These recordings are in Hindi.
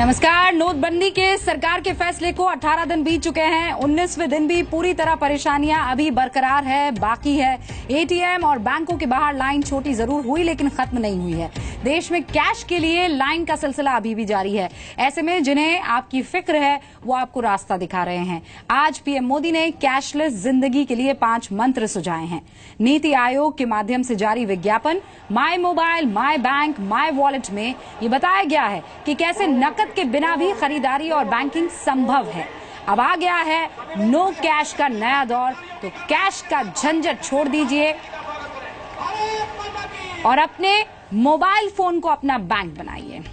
नमस्कार। नोटबंदी के सरकार के फैसले को 18 दिन बीत चुके हैं। 19वें दिन भी पूरी तरह परेशानियां अभी बरकरार है, बाकी है। एटीएम और बैंकों के बाहर लाइन छोटी जरूर हुई लेकिन खत्म नहीं हुई है। देश में कैश के लिए लाइन का सिलसिला अभी भी जारी है। ऐसे में जिन्हें आपकी फिक्र है वो आपको रास्ता दिखा रहे हैं। आज पीएम मोदी ने कैशलेस जिंदगी के लिए 5 मंत्र सुझाए हैं। नीति आयोग के माध्यम से जारी विज्ञापन my mobile, my bank, my wallet में ये बताया गया है कि कैसे नकद के बिना भी खरीदारी और बैंकिंग संभव है। अब आ गया है नो कैश का नया दौर, तो कैश का झंझट छोड़ दीजिए और अपने मोबाइल फोन को अपना बैंक बनाइए।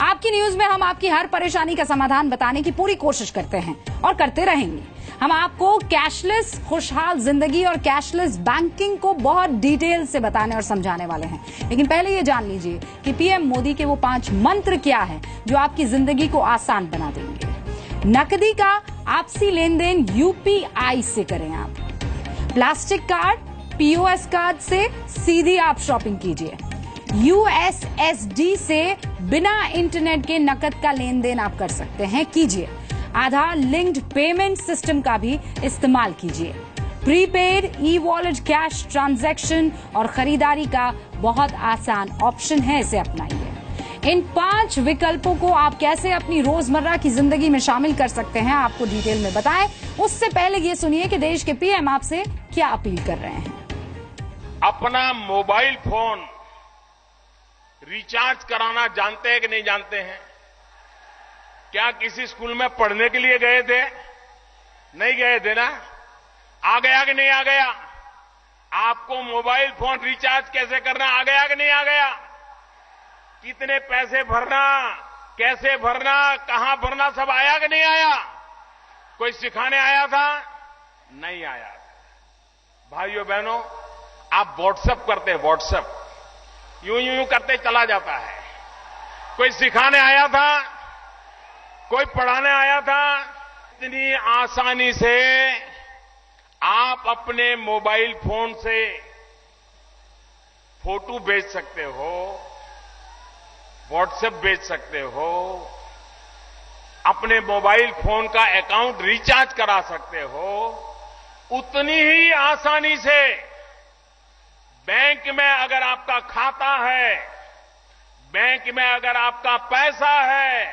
आपकी न्यूज में हम आपकी हर परेशानी का समाधान बताने की पूरी कोशिश करते हैं और करते रहेंगे। हम आपको कैशलेस खुशहाल जिंदगी और कैशलेस बैंकिंग को बहुत डिटेल से बताने और समझाने वाले हैं। लेकिन पहले ये जान लीजिए कि पीएम मोदी के वो 5 मंत्र क्या है जो आपकी जिंदगी को आसान बना देंगे। नकदी का आपसी लेन देन यूपीआई से करें आप। प्लास्टिक कार्ड, पीओएस कार्ड से सीधी आप शॉपिंग कीजिए। यूएसएसडी से बिना इंटरनेट के नकद का लेन देन आप कर सकते हैं, कीजिए। आधार लिंक्ड पेमेंट सिस्टम का भी इस्तेमाल कीजिए। Prepaid, e wallet, cash transaction और खरीदारी का बहुत आसान ऑप्शन है, इसे अपनाइए। इन 5 विकल्पों को आप कैसे अपनी रोजमर्रा की जिंदगी में शामिल कर सकते हैं आपको डिटेल में बताएं। उससे पहले ये सुनिए कि देश के पीएम आपसे क्या अपील कर रहे हैं। अपना मोबाइल फोन रिचार्ज कराना जानते हैं कि नहीं जानते हैं? क्या किसी स्कूल में पढ़ने के लिए गए थे? नहीं गए थे ना? आ गया कि नहीं आ गया? आपको मोबाइल फोन रिचार्ज कैसे करना आ गया कि नहीं आ गया? कितने पैसे भरना, कैसे भरना, कहां भरना, सब आया कि नहीं आया? कोई सिखाने आया था? नहीं आया। भाइयों बहनों, आप व्हाट्सएप करते हैं, व्हाट्सएप यूं करते चला जाता है। कोई सिखाने आया था? कोई पढ़ाने आया था? इतनी आसानी से आप अपने मोबाइल फोन से फोटो भेज सकते हो, व्हाट्सएप भेज सकते हो, अपने मोबाइल फोन का अकाउंट रिचार्ज करा सकते हो। उतनी ही आसानी से बैंक में अगर आपका खाता है, बैंक में अगर आपका पैसा है,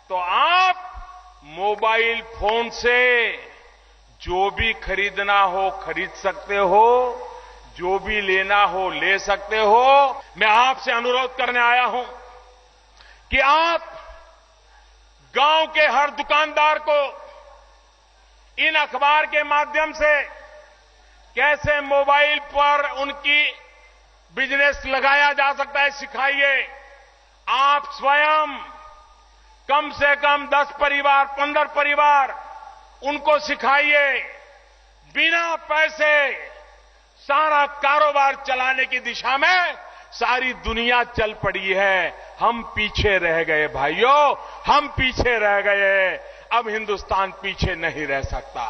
तो आप मोबाइल फोन से जो भी खरीदना हो खरीद सकते हो, जो भी लेना हो ले सकते हो। मैं आपसे अनुरोध करने आया हूं कि आप गांव के हर दुकानदार को इन अखबार के माध्यम से कैसे मोबाइल पर उनकी बिजनेस लगाया जा सकता है सिखाइए। आप स्वयं कम से कम 10 परिवार, 15 परिवार उनको सिखाइए। बिना पैसे सारा कारोबार चलाने की दिशा में सारी दुनिया चल पड़ी है। हम पीछे रह गए भाइयों, हम पीछे रह गए। अब हिंदुस्तान पीछे नहीं रह सकता।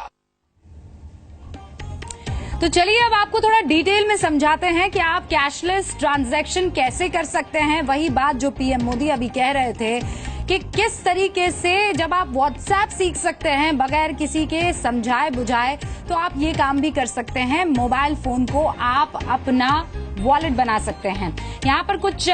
तो चलिए अब आपको थोड़ा डिटेल में समझाते हैं कि आप कैशलेस ट्रांजैक्शन कैसे कर सकते हैं। वही बात जो पीएम मोदी अभी कह रहे थे कि किस तरीके से जब आप व्हाट्सएप सीख सकते हैं बगैर किसी के समझाए बुझाए, तो आप ये काम भी कर सकते हैं। मोबाइल फोन को आप अपना वॉलेट बना सकते हैं। यहाँ पर कुछ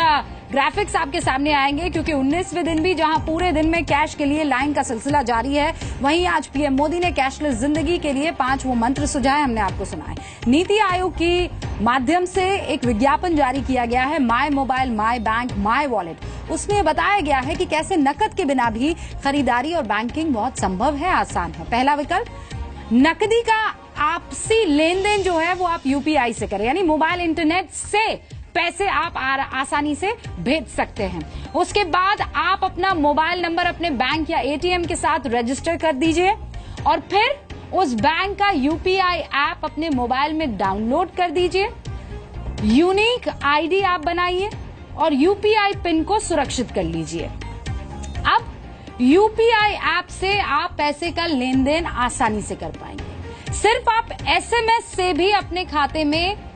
ग्राफिक्स आपके सामने आएंगे क्योंकि 19वें दिन भी जहां पूरे दिन में कैश के लिए लाइन का सिलसिला जारी है, वहीं आज पीएम मोदी ने कैशलेस जिंदगी के लिए 5 वो मंत्र सुझाए, हमने आपको सुनाए। नीति आयोग की माध्यम से एक विज्ञापन जारी किया गया है, my mobile, my bank, my wallet. उसमें बताया गया है कि कैसे नकद के बिना भी खरीदारी और बैंकिंग बहुत संभव है, आसान है। पहला विकल्प, नकदी का आपसी लेन देन जो है वो आप यूपीआई से करें, यानी मोबाइल इंटरनेट से पैसे आप आसानी से भेज सकते हैं। उसके बाद आप अपना मोबाइल नंबर अपने बैंक या एटीएम के साथ रजिस्टर कर दीजिए और फिर उस बैंक का यूपीआई ऐप अपने मोबाइल में डाउनलोड कर दीजिए। यूनिक आईडी आप बनाइए और यूपीआई पिन को सुरक्षित कर लीजिए। अब यूपीआई ऐप से आप पैसे का लेन देन आसानी से कर पाएंगे। सिर्फ आप एसएमएस से भी अपने खाते में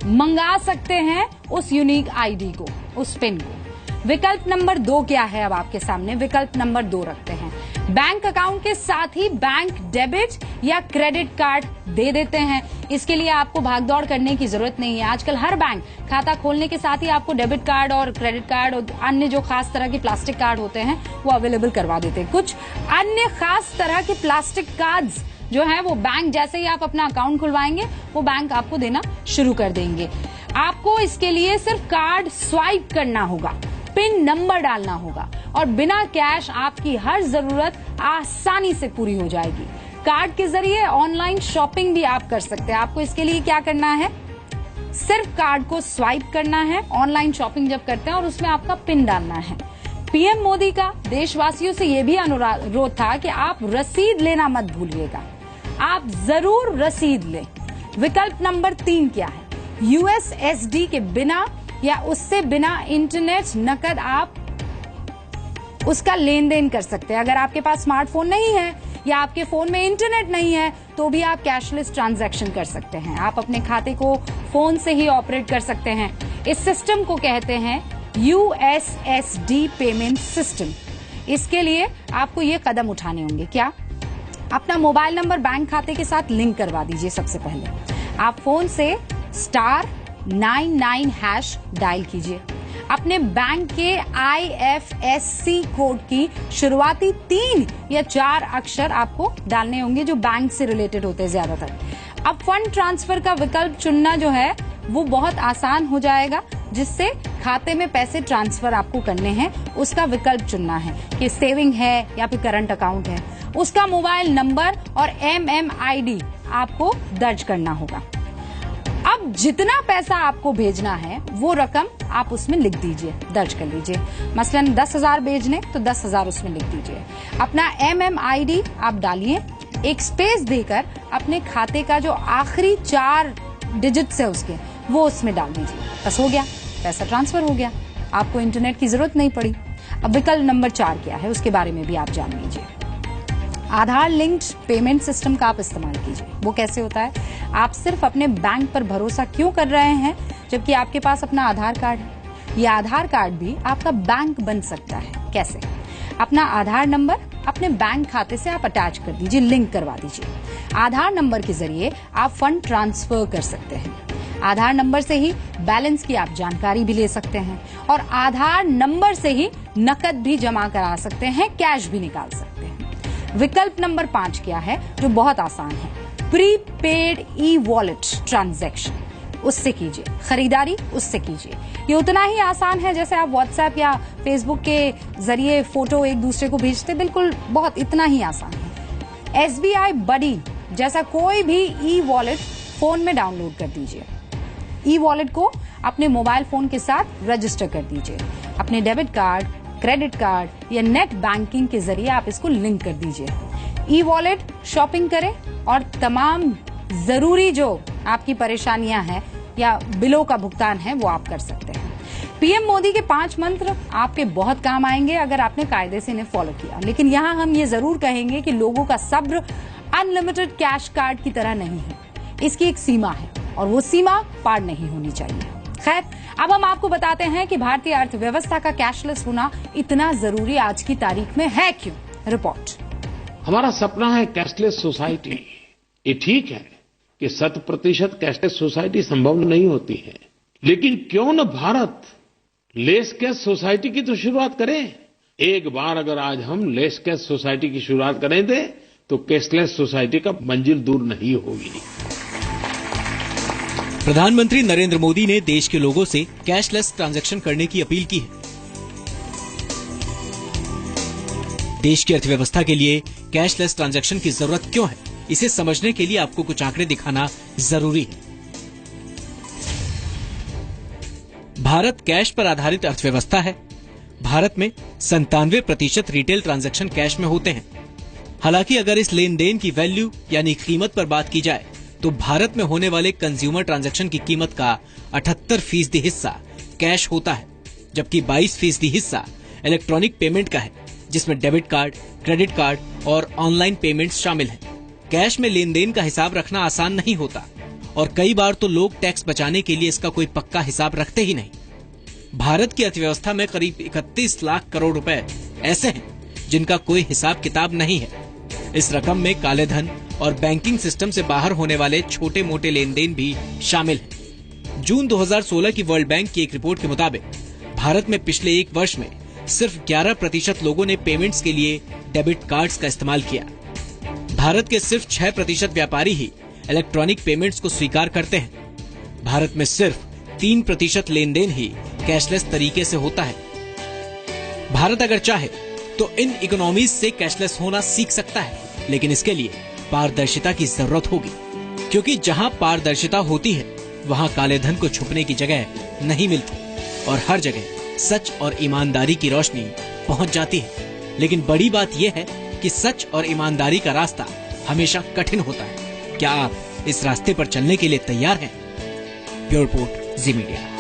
मंगा सकते हैं उस यूनिक आईडी को, उस पिन को। विकल्प नंबर 2 क्या है अब आपके सामने? विकल्प नंबर 2 रखते हैं, बैंक अकाउंट के साथ ही बैंक डेबिट या क्रेडिट कार्ड दे देते हैं। इसके लिए आपको भागदौड़ करने की जरूरत नहीं है। आजकल हर बैंक खाता खोलने के साथ ही आपको डेबिट कार्ड और क्रेडिट कार्ड और अन्य जो खास तरह के प्लास्टिक कार्ड होते हैं वो अवेलेबल करवा देते हैं। कुछ अन्य खास तरह के प्लास्टिक कार्ड्स जो है वो बैंक जैसे ही आप अपना अकाउंट खुलवाएंगे वो बैंक आपको देना शुरू कर देंगे। आपको इसके लिए सिर्फ कार्ड स्वाइप करना होगा, पिन नंबर डालना होगा और बिना कैश आपकी हर जरूरत आसानी से पूरी हो जाएगी। कार्ड के जरिए ऑनलाइन शॉपिंग भी आप कर सकते हैं। आपको इसके लिए क्या करना है? सिर्फ कार्ड को स्वाइप करना है ऑनलाइन शॉपिंग जब करते हैं और उसमें आपका पिन डालना है। पीएम मोदी का देशवासियों से यह भी अनुरोध था कि आप रसीद लेना मत भूलिएगा, आप जरूर रसीद लें। विकल्प नंबर 3 क्या है? यूएसएसडी के बिना या उससे बिना इंटरनेट नकद आप उसका लेन देन कर सकते हैं। अगर आपके पास स्मार्टफोन नहीं है या आपके फोन में इंटरनेट नहीं है तो भी आप कैशलेस ट्रांजैक्शन कर सकते हैं। आप अपने खाते को फोन से ही ऑपरेट कर सकते हैं। इस सिस्टम को कहते हैं यूएसएसडी पेमेंट सिस्टम। इसके लिए आपको ये कदम उठाने होंगे। क्या? अपना मोबाइल नंबर बैंक खाते के साथ लिंक करवा दीजिए। सबसे पहले आप फोन से *99# डायल कीजिए। अपने बैंक के IFSC कोड की शुरुआती 3 या 4 अक्षर आपको डालने होंगे जो बैंक से रिलेटेड होते हैं ज्यादातर। अब फंड ट्रांसफर का विकल्प चुनना जो है वो बहुत आसान हो जाएगा, जिससे खाते में पैसे ट्रांसफर आपको करने हैं उसका विकल्प चुनना है कि सेविंग है या फिर करंट अकाउंट है। उसका मोबाइल नंबर और MMID आपको दर्ज करना होगा। अब जितना पैसा आपको भेजना है वो रकम आप उसमें लिख दीजिए, दर्ज कर लीजिए। मसलन 10,000 भेजने तो 10,000 उसमें लिख दीजिए। अपना MMID आप डालिए, एक स्पेस देकर अपने खाते का जो आखिरी 4 डिजिट्स है उसके वो उसमें डाल दीजिए। बस हो गया, पैसा ट्रांसफर हो गया, आपको इंटरनेट की जरूरत नहीं पड़ी। अब विकल्प नंबर 4 क्या है उसके बारे में भी आप जान लीजिए। आधार लिंक्ड पेमेंट सिस्टम का आप इस्तेमाल कीजिए। वो कैसे होता है? आप सिर्फ अपने बैंक पर भरोसा क्यों कर रहे हैं जबकि आपके पास अपना आधार कार्ड है? यह आधार कार्ड भी आपका बैंक बन सकता है। कैसे? अपना आधार नंबर अपने बैंक खाते से आप अटैच कर दीजिए, लिंक करवा दीजिए। आधार नंबर के जरिए आप फंड ट्रांसफर कर सकते हैं। आधार नंबर से ही बैलेंस की आप जानकारी भी ले सकते हैं और आधार नंबर से ही नकद भी जमा करा सकते हैं, कैश भी निकाल सकते हैं। विकल्प नंबर 5 क्या है जो बहुत आसान है? प्रीपेड ई-वॉलेट ट्रांजैक्शन, उससे कीजिए खरीदारी, उससे कीजिए। ये उतना ही आसान है जैसे आप व्हाट्सएप या फेसबुक के जरिए फोटो एक दूसरे को भेजते, बिल्कुल बहुत इतना ही आसान है। SBI बडी जैसा कोई भी ई-वॉलेट फोन में डाउनलोड कर दीजिए। ई-वॉलेट को अपने मोबाइल फोन के साथ रजिस्टर कर दीजिए। अपने डेबिट कार्ड, क्रेडिट कार्ड या नेट बैंकिंग के जरिए आप इसको लिंक कर दीजिए। ई-वॉलेट शॉपिंग करें और तमाम जरूरी जो आपकी परेशानियां हैं या बिलों का भुगतान है वो आप कर सकते हैं। पीएम मोदी के 5 मंत्र आपके बहुत काम आएंगे अगर आपने कायदे से इन्हें फॉलो किया। लेकिन यहाँ हम ये जरूर कहेंगे कि लोगों का सब्र अनलिमिटेड कैश कार्ड की तरह नहीं है। इसकी एक सीमा है और वो सीमा पार नहीं होनी चाहिए। खैर, अब हम आपको बताते हैं कि भारतीय अर्थव्यवस्था का कैशलेस होना इतना जरूरी आज की तारीख में है क्यों। रिपोर्ट। हमारा सपना है कैशलेस सोसाइटी। ये ठीक है कि 100% कैशलेस सोसाइटी संभव नहीं होती है, लेकिन क्यों न भारत लेस कैश सोसाइटी की तो शुरुआत करें। एक बार अगर आज हम लेस कैश सोसाइटी की शुरुआत करें थे तो कैशलेस सोसाइटी का मंजिल दूर नहीं होगी। प्रधानमंत्री नरेंद्र मोदी ने देश के लोगों से कैशलेस ट्रांजैक्शन करने की अपील की है। देश की अर्थव्यवस्था के लिए कैशलेस ट्रांजैक्शन की जरूरत क्यों है, इसे समझने के लिए आपको कुछ आंकड़े दिखाना जरूरी है। भारत कैश पर आधारित अर्थव्यवस्था है। भारत में 97% रिटेल ट्रांजैक्शन कैश में होते हैं। हालांकि अगर इस लेन देन की वैल्यू यानी कीमत पर बात की जाए तो भारत में होने वाले कंज्यूमर ट्रांजैक्शन की कीमत का 78% हिस्सा कैश होता है, जबकि 22% हिस्सा इलेक्ट्रॉनिक पेमेंट का है, जिसमें डेबिट कार्ड, क्रेडिट कार्ड और ऑनलाइन पेमेंट्स शामिल हैं। कैश में लेन देन का हिसाब रखना आसान नहीं होता और कई बार तो लोग टैक्स बचाने के लिए इसका कोई पक्का हिसाब रखते ही नहीं। भारत की अर्थव्यवस्था में करीब 31 लाख करोड़ रुपए ऐसे हैं जिनका कोई हिसाब किताब नहीं है। इस रकम में काले धन और बैंकिंग सिस्टम से बाहर होने वाले छोटे मोटे लेन देन भी शामिल हैं। जून 2016 की वर्ल्ड बैंक की एक रिपोर्ट के मुताबिक भारत में पिछले एक वर्ष में सिर्फ 11% लोगों ने पेमेंट्स के लिए डेबिट कार्ड्स का इस्तेमाल किया। भारत के सिर्फ 6% व्यापारी ही इलेक्ट्रॉनिक पेमेंट्स को स्वीकार करते हैं। भारत में सिर्फ 3% लेन देन ही कैशलेस तरीके से होता है। भारत अगर चाहे तो इन इकोनॉमीज से कैशलेस होना सीख सकता है, लेकिन इसके लिए पारदर्शिता की जरूरत होगी, क्योंकि जहां पारदर्शिता होती है वहां काले धन को छुपने की जगह नहीं मिलती और हर जगह सच और ईमानदारी की रोशनी पहुंच जाती है। लेकिन बड़ी बात यह है कि सच और ईमानदारी का रास्ता हमेशा कठिन होता है। क्या आप इस रास्ते पर चलने के लिए तैयार हैं? ब्यूरो रिपोर्ट, जी मीडिया।